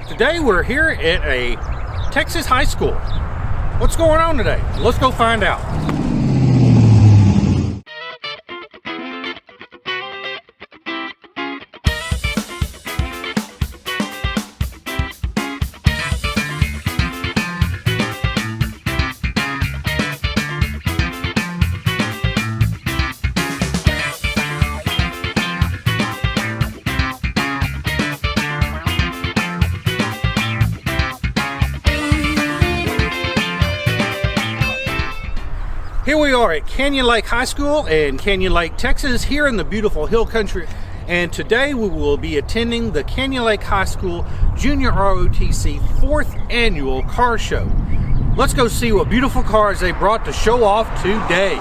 Today we're here at a Texas high school. What's going on today? Let's go find out. Here we are at Canyon Lake High School in Canyon Lake, Texas, here in the beautiful hill country. And today we will be attending the Canyon Lake High School Junior ROTC 4th Annual Car Show. Let's go see what beautiful cars they brought to show off today.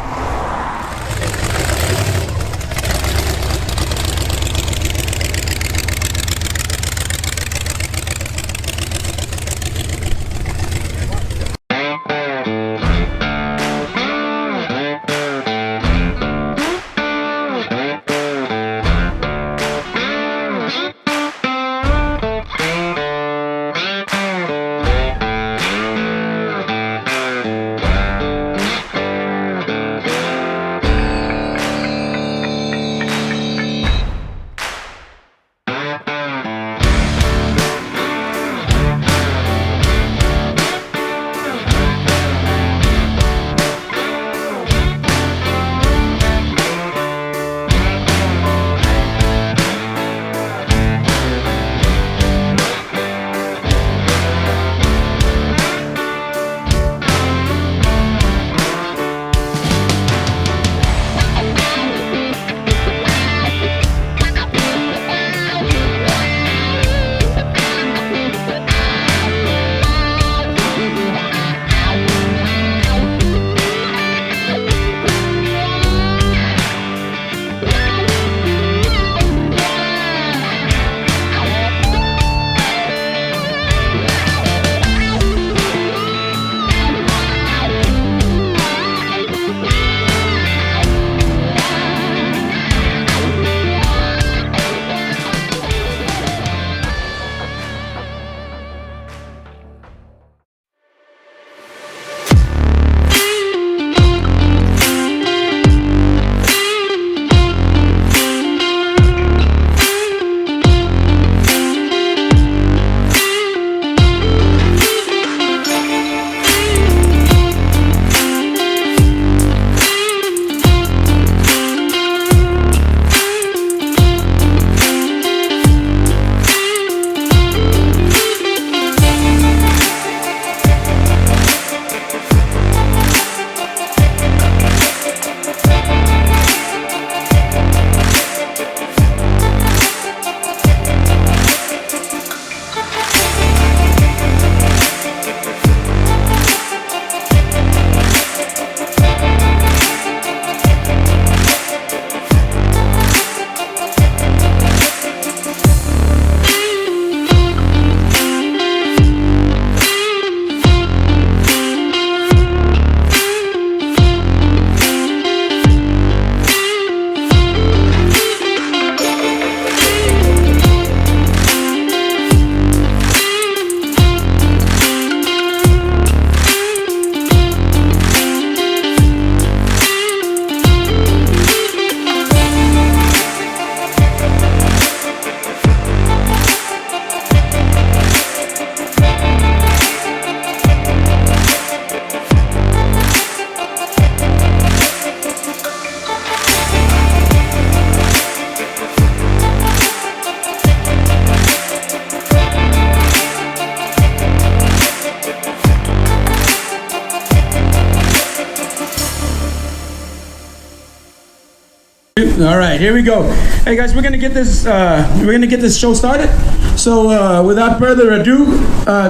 All right, here we go. Hey guys, we're gonna get this show started. So without further ado,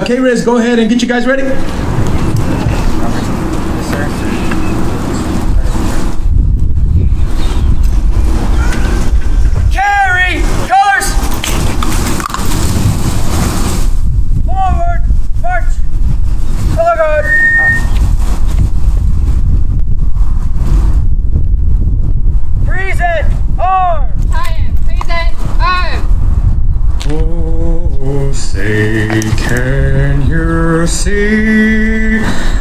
K-Riz, go ahead and get you guys ready. Carry colors. Forward march. Color guard. Present arms. Present arms. Oh, say, can you see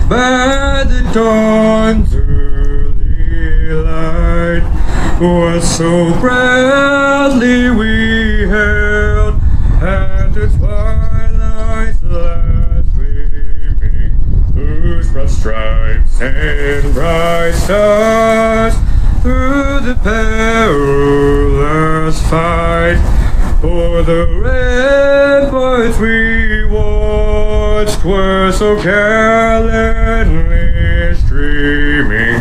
by the dawn's early light what so proudly we held at the twilight's last gleaming, whose broad stripes and bright stars through the perilous fight o'er the ramparts we watched were so gallantly streaming,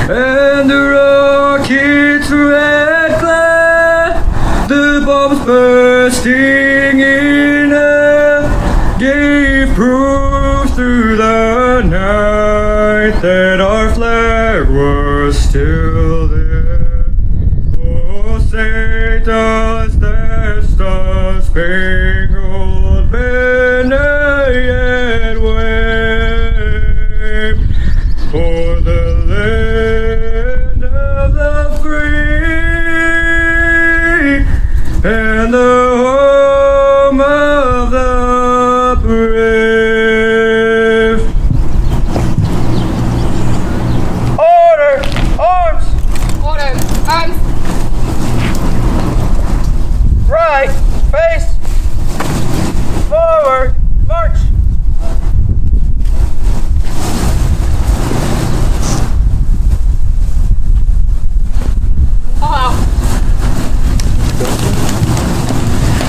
and the rockets' red glare, the bombs bursting in air, gave proof through the night that our flag was still there. Oh, say does that star-spangled banner yet wave for the land of the free and the home of the brave? Order! Arms! Order, arms. Right! Face! Forward! March! All out.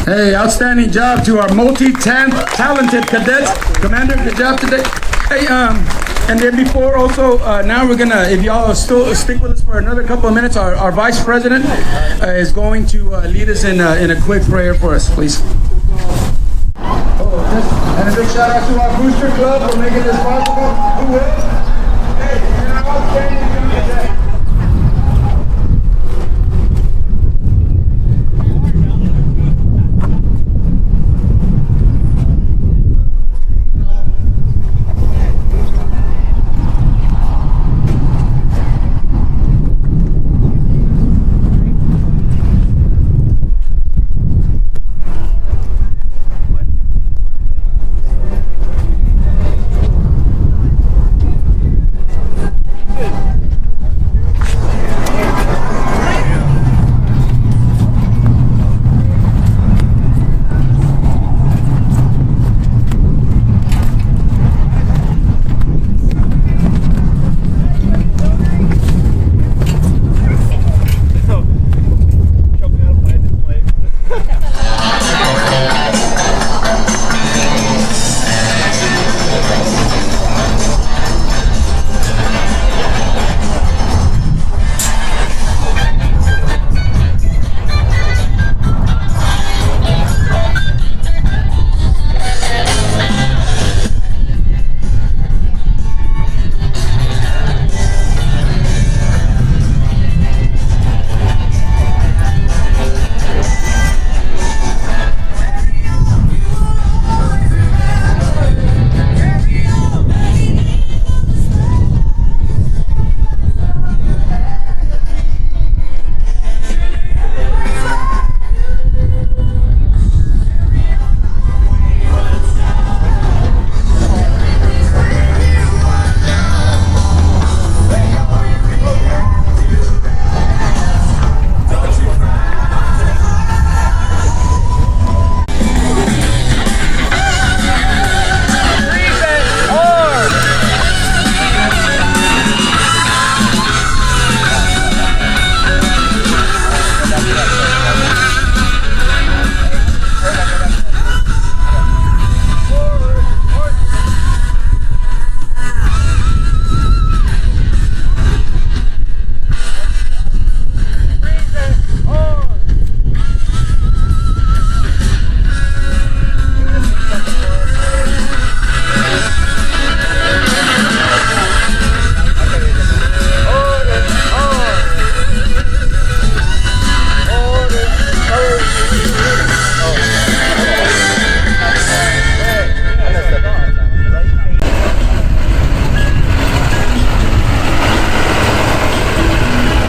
Hey, outstanding job to our multi-talented cadets. Commander, good job today. Hey, and then before also, now we're gonna, if y'all still stick with us for another couple of minutes, our Vice President is going to lead us in a quick prayer for us, please. And a big shout out to our booster club for making this possible. Who will? Hey, you're an outstanding cadet.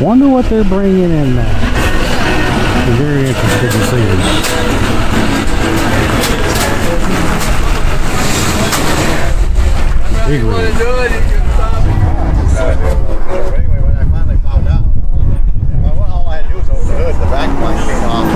Wonder what they're bringing in now. I'm very interested to see this. You want to do it, you can stop it. Anyway, when I finally found out, well, all I had to do was open the hood, the back light came off.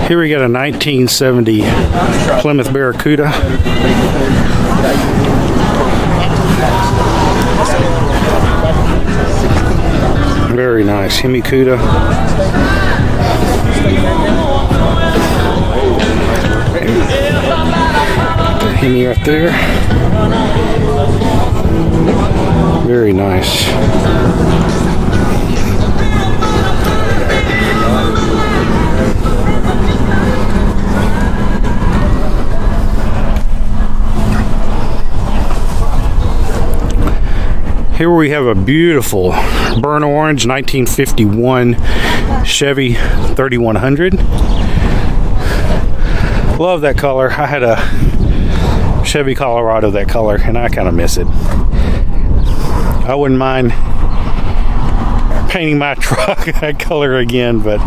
Here we got a 1970 Plymouth Barracuda. Very nice Hemi Cuda. Hemi right there. Very nice. Here we have a beautiful burnt orange 1951 Chevy 3100. Love that color. I had a Chevy Colorado that color and I kind of miss it. I wouldn't mind painting my truck that color again, but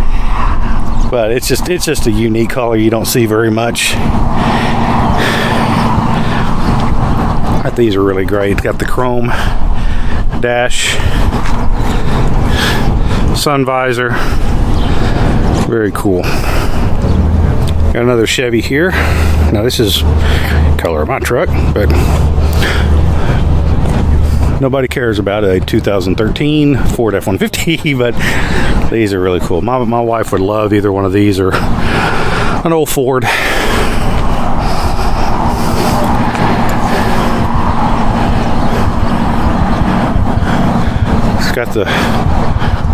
it's just a unique color you don't see very much. These are really great. Got the chrome dash, sun visor, very cool. Got another Chevy here. Now this is color of my truck, but nobody cares about a 2013 Ford F-150, but these are really cool. My wife would love either one of these or an old Ford. Got the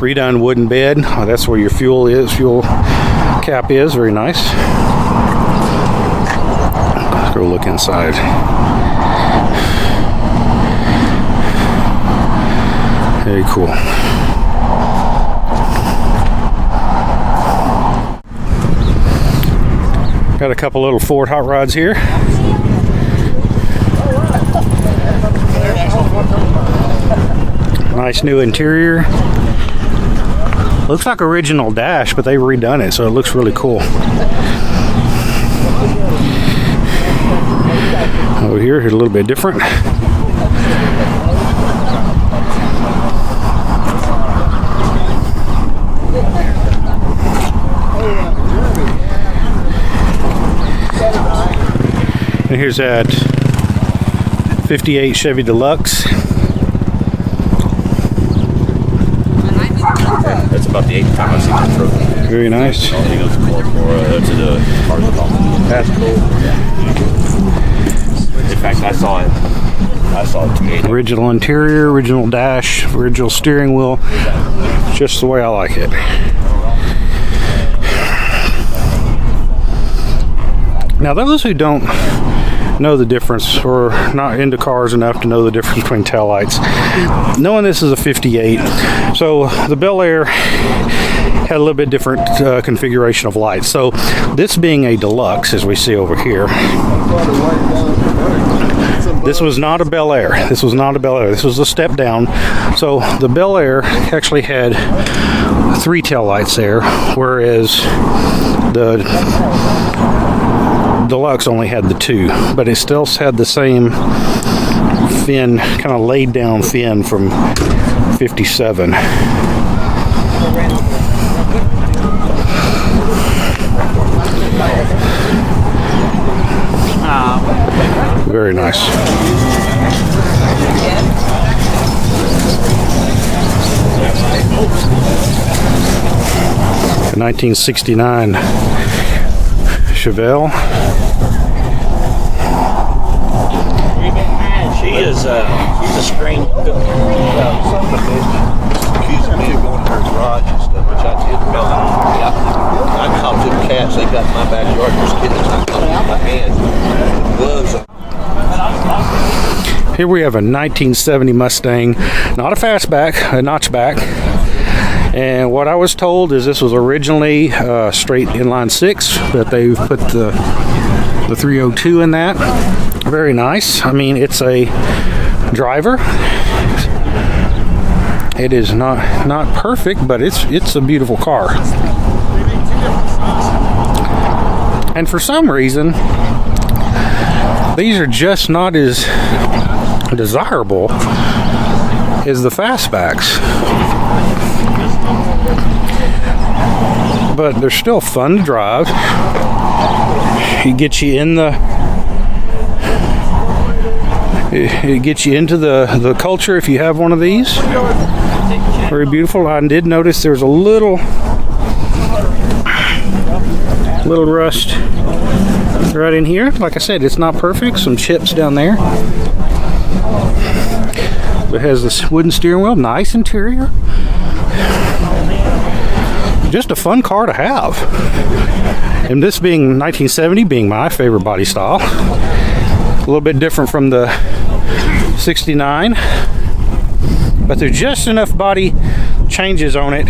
redone wooden bed. Oh, that's where your fuel cap is. Very nice. Let's go look inside. Very cool. Got a couple little Ford hot rods here. Nice new interior. Looks like original dash, but they've redone it, so it looks really cool. Over here, a little bit different. And here's that 58 Chevy Deluxe. That's about the 8th time I've seen that trophy. Very nice. I think it was called for to the car company. That's cool. In fact, I saw it today. Original interior, original dash, original steering wheel. Just the way I like it. Now, those who don't know the difference or not into cars enough to know the difference between taillights, knowing this is a 58, so the Bel Air had a little bit different configuration of lights. So this being a deluxe, as we see over here, this was not a Bel Air. This was not a Bel Air. This was a step down. So the Bel Air actually had 3 taillights there, whereas the Deluxe only had the 2, but it still had the same fin, kind of laid down fin from 57. Very nice. A 1969 Chevelle. She's a strange cook. Accusing me of going to her garage and stuff, which I did. I caught 2 cats. They got in my backyard. There's kittens. I caught them in my hand. Gloves on. Here we have a 1970 Mustang, not a fastback, a notchback. And what I was told is this was originally straight inline 6, but they've put the 302 in that. Very nice. I mean, it's a driver. It is not perfect, but it's a beautiful car. And for some reason, these are just not as desirable as the fastbacks. But they're still fun to drive. It gets you in it gets you into the culture if you have one of these. Very beautiful. I did notice there's a little rust right in here. Like I said, it's not perfect. Some chips down there. It has this wooden steering wheel, nice interior. Just a fun car to have. And this being 1970, being my favorite body style, a little bit different from the 69, but there's just enough body changes on it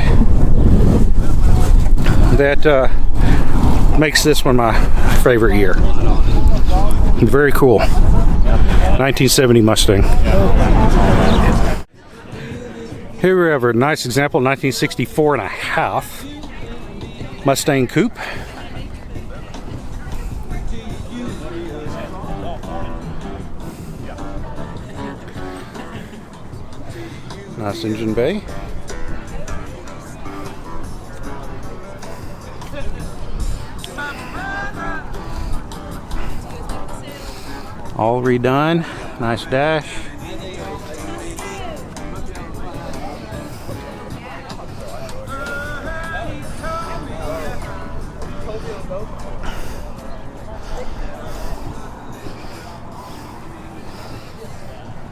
that makes this one my favorite year. Very cool. 1970 Mustang. Here we have a nice example, 1964 and a half Mustang Coupe. Nice engine bay. All redone. Nice dash.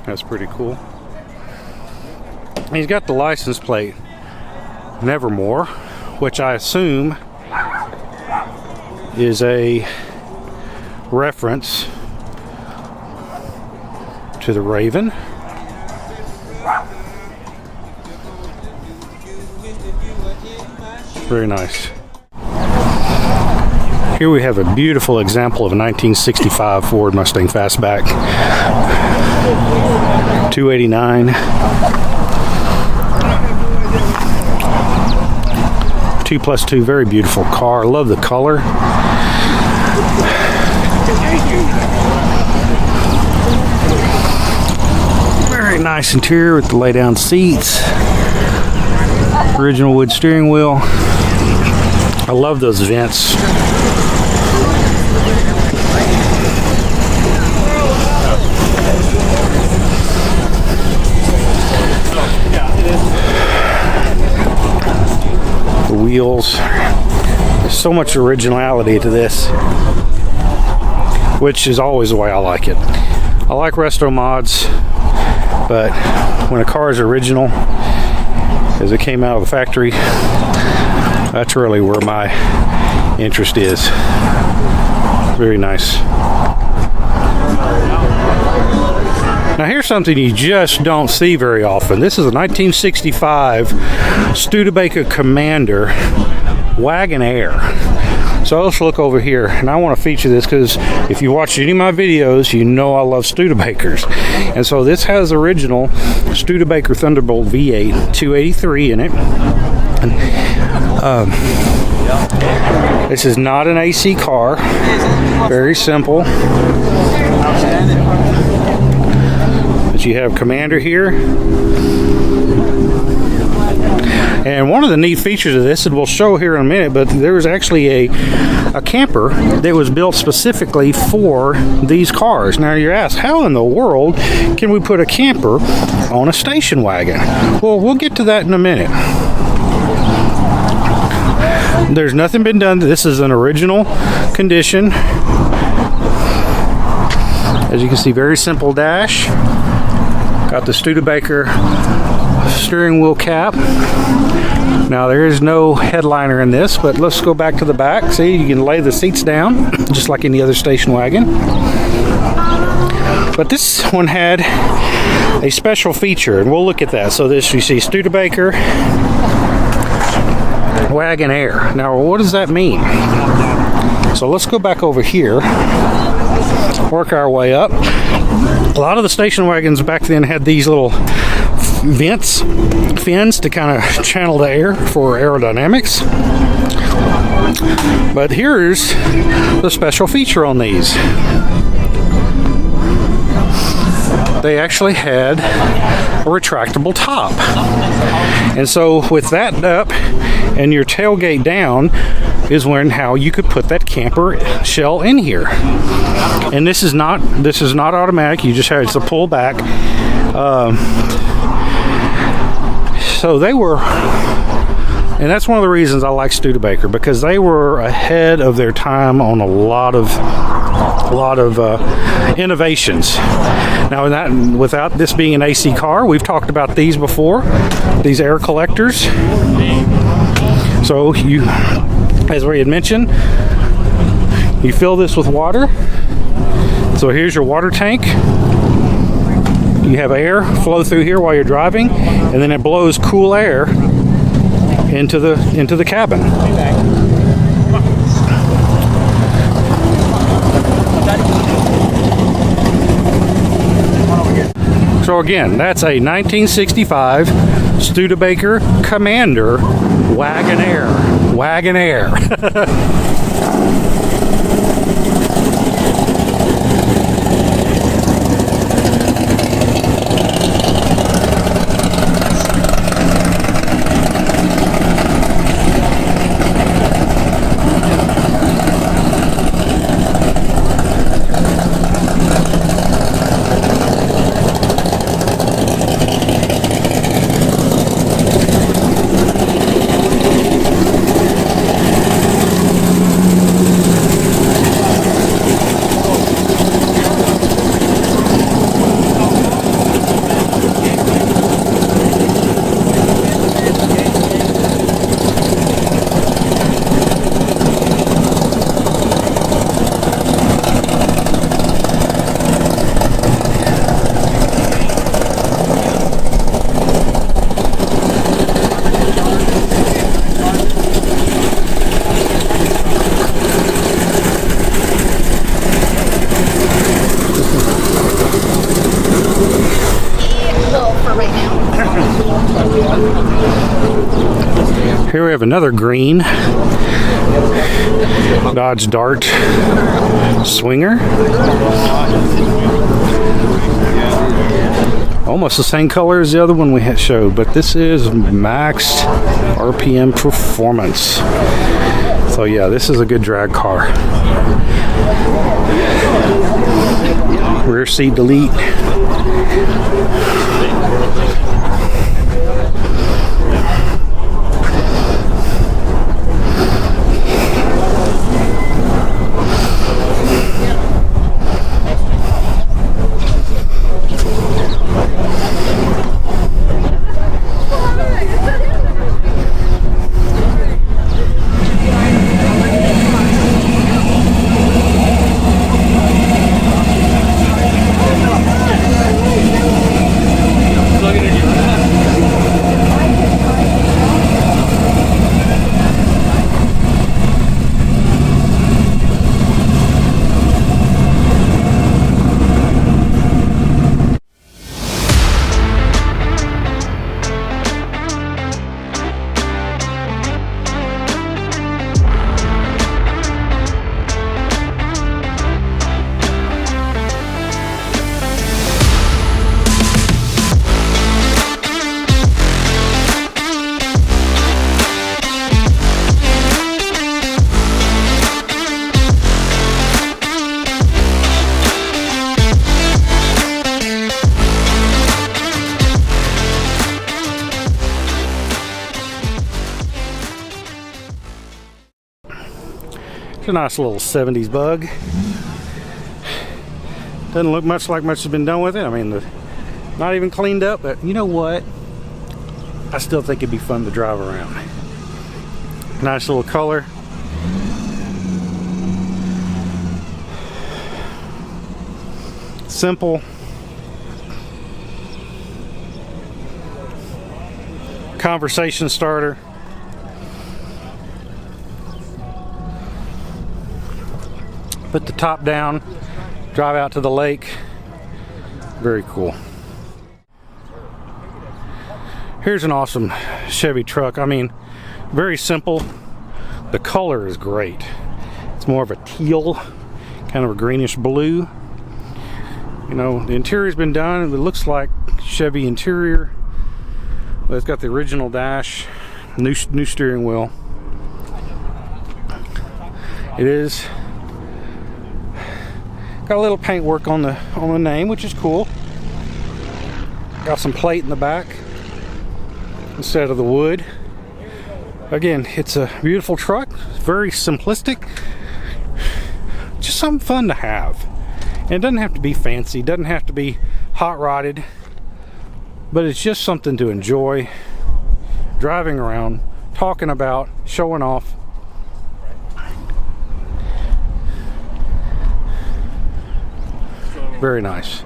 That's pretty cool. He's got the license plate Nevermore, which I assume is a reference to the Raven. Very nice. Here we have a beautiful example of a 1965 Ford Mustang Fastback. 289. 2+2, very beautiful car. I love the color. Very nice interior with the lay down seats. Original wood steering wheel. I love those vents. The wheels. There's so much originality to this, which is always the way I like it. I like resto mods, but when a car is original, as it came out of the factory, that's really where my interest is. Very nice. Now here's something you just don't see very often. This is a 1965 Studebaker Commander Wagonaire. So let's look over here, and I want to feature this because if you watch any of my videos, you know I love Studebakers. And so this has original Studebaker Thunderbolt V8 283 in it. And, this is not an AC car. Very simple. But you have Commander here. And one of the neat features of this, and we'll show here in a minute, but there's actually a camper that was built specifically for these cars. Now you're asked, how in the world can we put a camper on a station wagon? Well, we'll get to that in a minute. There's nothing been done. This is an original condition. As you can see, very simple dash. Got the Studebaker steering wheel cap. Now there is no headliner in this, but let's go back to the back. See, you can lay the seats down just like any other station wagon. But this one had a special feature, and we'll look at that. So this, you see Studebaker Wagonaire. Now what does that mean? So let's go back over here, work our way up. A lot of the station wagons back then had these little fins to kind of channel the air for aerodynamics. But here's the special feature on these. They actually had a retractable top. And so with that up and your tailgate down is how you could put that camper shell in here. And this is not automatic. You just have to pull back. So they were, and that's one of the reasons I like Studebaker, because they were ahead of their time on a lot of innovations. Now, without this being an AC car, we've talked about these before, these air collectors. So you, as we had mentioned, you fill this with water. So here's your water tank. You have air flow through here while you're driving, and then it blows cool air into the cabin. So again, that's a 1965 Studebaker Commander Wagonaire. Here we have another green Dodge Dart Swinger. Almost the same color as the other one we had showed, but this is maxed RPM performance. So yeah, this is a good drag car. Rear seat delete. It's a nice little 70s bug. Doesn't look much like much has been done with it. I mean, not even cleaned up, but you know what? I still think it'd be fun to drive around. Nice little color. Simple. Conversation starter. Put the top down, drive out to the lake. Very cool. Here's an awesome Chevy truck. I mean, very simple. The color is great. It's more of a teal, kind of a greenish blue. You know, the interior's been done. It looks like Chevy interior. But it's got the original dash, new steering wheel. It is got a little paint work on the name, which is cool. Got some plate in the back instead of the wood. Again, it's a beautiful truck. It's very simplistic. Just something fun to have. And it doesn't have to be fancy. It doesn't have to be hot rodded. But it's just something to enjoy driving around, talking about, showing off. Very nice.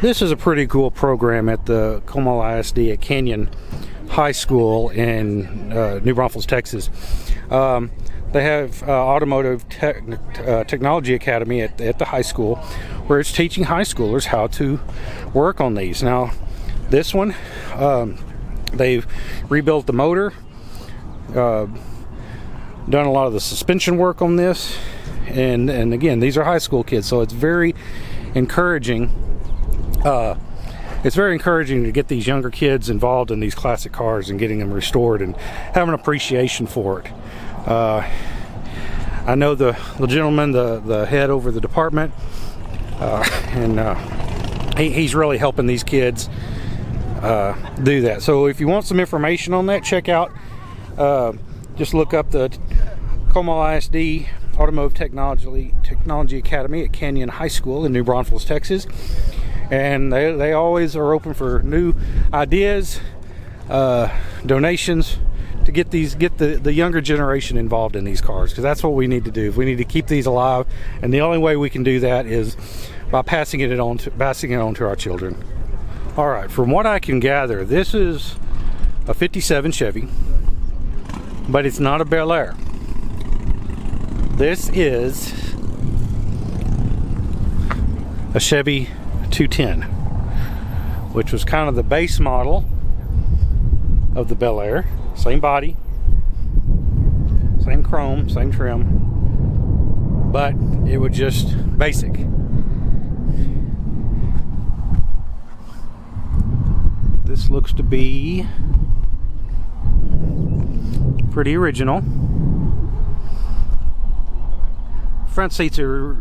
This is a pretty cool program at the Comal ISD at Canyon High School in New Braunfels, Texas. They have Automotive Technology Academy at the high school, where it's teaching high schoolers how to work on these. Now, this one, they've rebuilt the motor, done a lot of the suspension work on this. And again, these are high school kids, so it's very encouraging. It's very encouraging to get these younger kids involved in these classic cars and getting them restored and have an appreciation for it. I know the gentleman, the head over the department, and he's really helping these kids do that. So if you want some information on that, check out, just look up the Comal ISD Automotive Technology Academy at Canyon High School in New Braunfels, Texas. And they always are open for new ideas, donations, to get the younger generation involved in these cars, because that's what we need to do. We need to keep these alive, and the only way we can do that is by passing it on to our children. All right, from what I can gather, this is a 57 Chevy, but it's not a Bel Air. This is a Chevy 210, which was kind of the base model of the Bel Air. Same body, same chrome, same trim, but it was just basic. This looks to be pretty original. Front seats are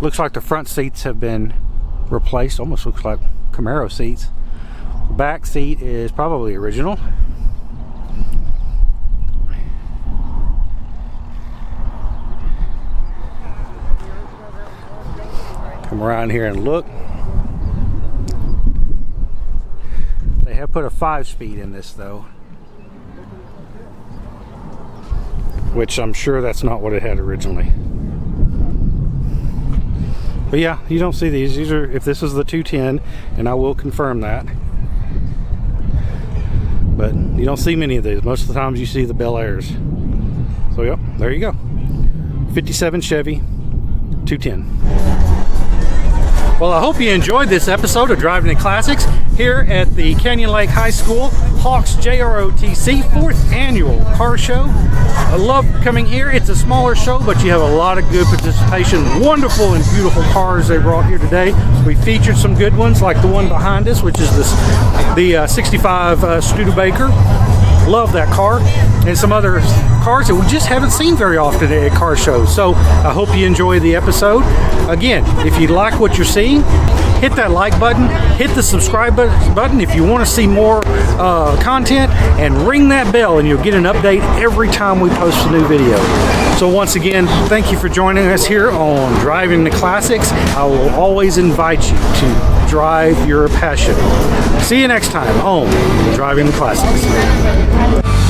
looks like the front seats have been replaced. Almost looks like Camaro seats. The back seat is probably original. Come around here and look. They have put a 5-speed in this though, which I'm sure that's not what it had originally. But yeah, you don't see these. These are, if this is the 210, and I will confirm that. But you don't see many of these. Most of the times you see the Bel Airs. So yep, there you go. 57 Chevy 210. Well, I hope you enjoyed this episode of Driving the Classics here at the Canyon Lake High School Hawks JROTC 4th Annual Car Show. I love coming here. It's a smaller show, but you have a lot of good participation. Wonderful and beautiful cars they brought here today. We featured some good ones like the one behind us, which is the 65 Studebaker. Love that car, and some other cars that we just haven't seen very often at car shows. So I hope you enjoy the episode. Again, if you like what you're seeing, hit that like button, hit the subscribe button if you want to see more content, and ring that bell and you'll get an update every time we post a new video. So once again, thank you for joining us here on Driving the Classics. I will always invite you to drive your passion. See you next time on Driving the Classics.